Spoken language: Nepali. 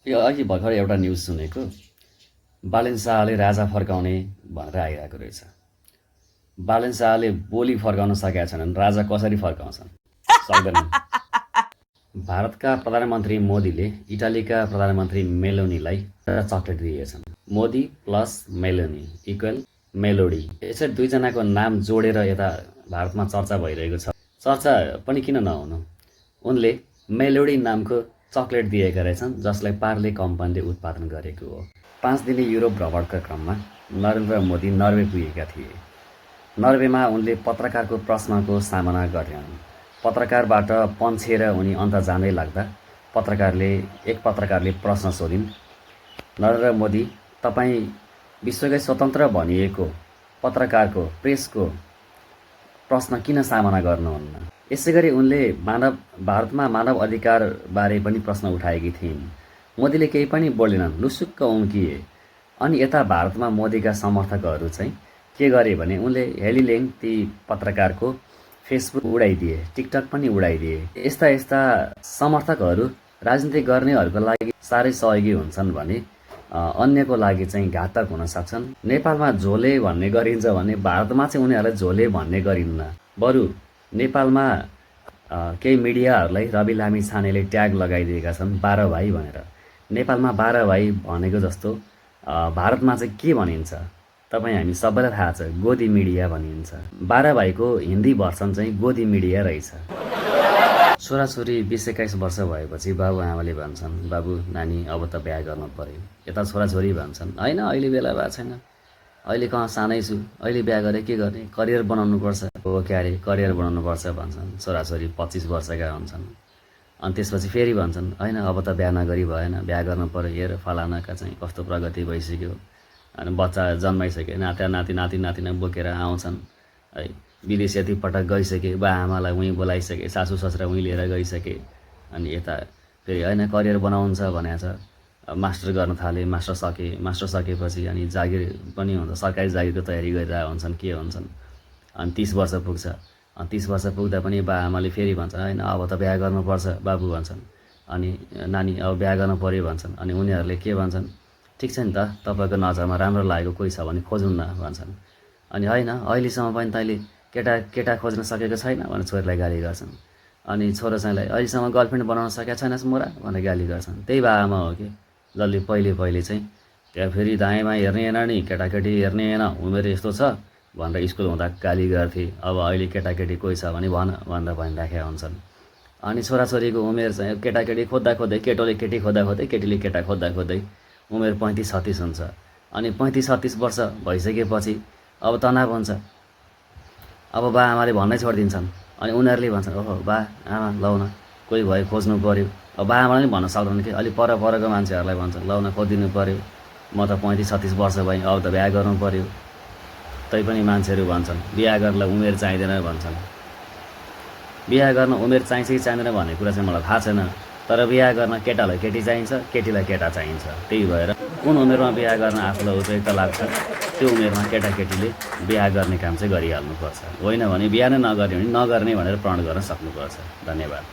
यो अघि भर्खर एउटा न्युज सुनेको, बालेन शाहले राजा फर्काउने भनेर आइरहेको रहेछ। बालेन शाहले बोली फर्काउन सकेका छैनन्, राजा कसरी फर्काउँछन्? सक्दैनन्। भारतका प्रधानमन्त्री मोदीले इटालीका प्रधानमन्त्री मेलोनीलाई एउटा चकलेट दिएछन्। Modi plus Meloni equal Melodi. यसरी दुईजनाको नाम जोडेर यता भारतमा चर्चा भइरहेको छ। चर्चा पनि किन नहुनु, उनले मेलोडी नामको चकलेट दिएका रहेछन्, जसलाई पार्ले कम्पनीले उत्पादन गरेको हो। 5 दिने युरोप भ्रमणका क्रममा नरेन्द्र मोदी नर्वे पुगेका थिए। नर्वेमा उनले पत्रकारको प्रश्नको सामना गरेनन्। पत्रकारबाट पन्छेर उनी अन्त जाँदै लाग्दा एक पत्रकारले प्रश्न सोधिन्, नरेन्द्र मोदी, तपाईँ विश्वकै स्वतन्त्र भनिएको पत्रकारको प्रेसको प्रश्न किन सामना गर्नुहुन्न? यसैगरी उनले भारतमा मानव अधिकार बारे पनि प्रश्न उठाएकी थिइन्। मोदीले केही पनि बोलेनन्, लुसुक्क उम्किए। अनि यता भारतमा मोदीका समर्थकहरू चाहिँ के गरे भने उनले हेलिलेङ ती पत्रकारको फेसबुक उडाइदिए, टिकटक पनि उडाइदिए। यस्ता समर्थकहरू राजनीति गर्नेहरूको लागि साह्रै सहयोगी हुन्छन् भने अन्यको लागि चाहिँ घातक हुन सक्छन्। नेपालमा झोले भन्ने गरिन्छ भने भारतमा चाहिँ उनीहरूलाई झोले भन्ने गरिन्न। बरु नेपालमा केही मिडियाहरूलाई रवि लामिछानेले ट्याग लगाइदिएका छन् 12 भाइ भनेर। नेपालमा 12 भाइ भनेको जस्तो भारतमा चाहिँ के भनिन्छ तपाईँ हामी सबैलाई थाहा छ, गोदी मिडिया भनिन्छ। 12 भाइको हिन्दी भर्सन चाहिँ गोदी मिडिया रहेछ। छोराछोरी 20-21 वर्ष भएपछि बाबुआमाले भन्छन्, बाबु नानी अब त बिहा गर्नु पर्यो। यता छोराछोरी भन्छन्, होइन अहिले बेला भएको छैन, अहिले कहाँ सानै छु, अहिले बिहा गरे के गर्ने, करियर बनाउनुपर्छ। हो क्यारे करियर बनाउनुपर्छ भन्छन्। छोराछोरी 25 वर्षका हुन्छन्। अनि त्यसपछि फेरि भन्छन्, होइन अब त बिहा नगरी भएन, बिहा गर्नु पर्यो, हेर फलानाका चाहिँ कस्तो प्रगति भइसक्यो, अनि बच्चा जन्माइसके, नातिना बोकेर आउँछन् है, विदेश यति पटक गइसके, बा आमालाई उहीँ बोलाइसके, सासू ससुरा उहीँ लिएर गइसके। अनि यता फेरि होइन करियर बनाउँछ भनेको छ, मास्टर गर्न थाले, मास्टर सकेपछि अनि जागिर पनि हुन्छ, सरकारी जागिरको तयारी गरिरहेको हुन्छन्, के हुन्छन्। अनि 30 वर्ष पुग्छ। अनि 30 वर्ष पुग्दा पनि बा आमाले फेरि भन्छन्, होइन अब त बिहा गर्नुपर्छ बाबु भन्छन्। अनि नानी अब बिहा गर्नु पर्यो भन्छन्। अनि उनीहरूले के भन्छन्, ठिक छ नि त, तपाईँको नजरमा राम्रो लागेको कोही छ भने खोज्नु न भन्छन्। अनि होइन अहिलेसम्म पनि तैँले केटा खोज्न सकेको छैन भनेर छोरीलाई गाली गर्छन्। अनि छोरो चाहिँलाई अहिलेसम्म गर्लफ्रेन्ड बनाउन सकेका छैनस् मोरा भनेर गाली गर्छन्। त्यही बा आमा हो कि जसले पहिले चाहिँ त्यहाँ फेरि दायाँ बायाँ हेर्ने होइन नि, केटाकेटी हेर्ने होइन, उमेर यस्तो छ भनेर स्कुल हुँदा गाली गर्थे। अब अहिले केटाकेटी कोही छ भने भन भनेर भनिराखेका हुन्छन्। अनि छोराछोरीको उमेर चाहिँ केटाकेटी खोज्दै केटोले केटी खोज्दै केटीले केटा खोज्दै उमेर 35-36 हुन्छ। अनि 35-36 वर्ष भइसकेपछि अब तनाव हुन्छ। अब बा आमाले भन्नै छोडिदिन्छन्। अनि उनीहरूले भन्छन्, ओहो बा आमा लौ न कोही भयो खोज्नु पर्यो। अब बा आमाले पनि भन्न सक्दैन कि अलि परको मान्छेहरूलाई भन्छन्, लौ न खोजिदिनु पर्यो, म त 35-36 वर्ष भएँ, अब त बिहा गर्नु पर्यो। तैपनि मान्छेहरू भन्छन् बिहा गर्नलाई उमेर चाहिँदैन भन्छन्। बिहा गर्न उमेर चाहिन्छ कि चाहिँदैन भन्ने कुरा चाहिँ मलाई थाहा छैन, तर बिहा गर्न केटालाई केटी चाहिन्छ, केटीलाई केटा चाहिन्छ। त्यही भएर कुन उमेरमा बिहा गर्न आफूलाई उपयुक्त लाग्छ त्यो उमेरमा केटाकेटीले बिहा गर्ने काम चाहिँ गरिहाल्नुपर्छ। होइन भने बिहा नै नगर्ने भने नगर्ने भनेर प्रण गर्न सक्नुपर्छ। धन्यवाद।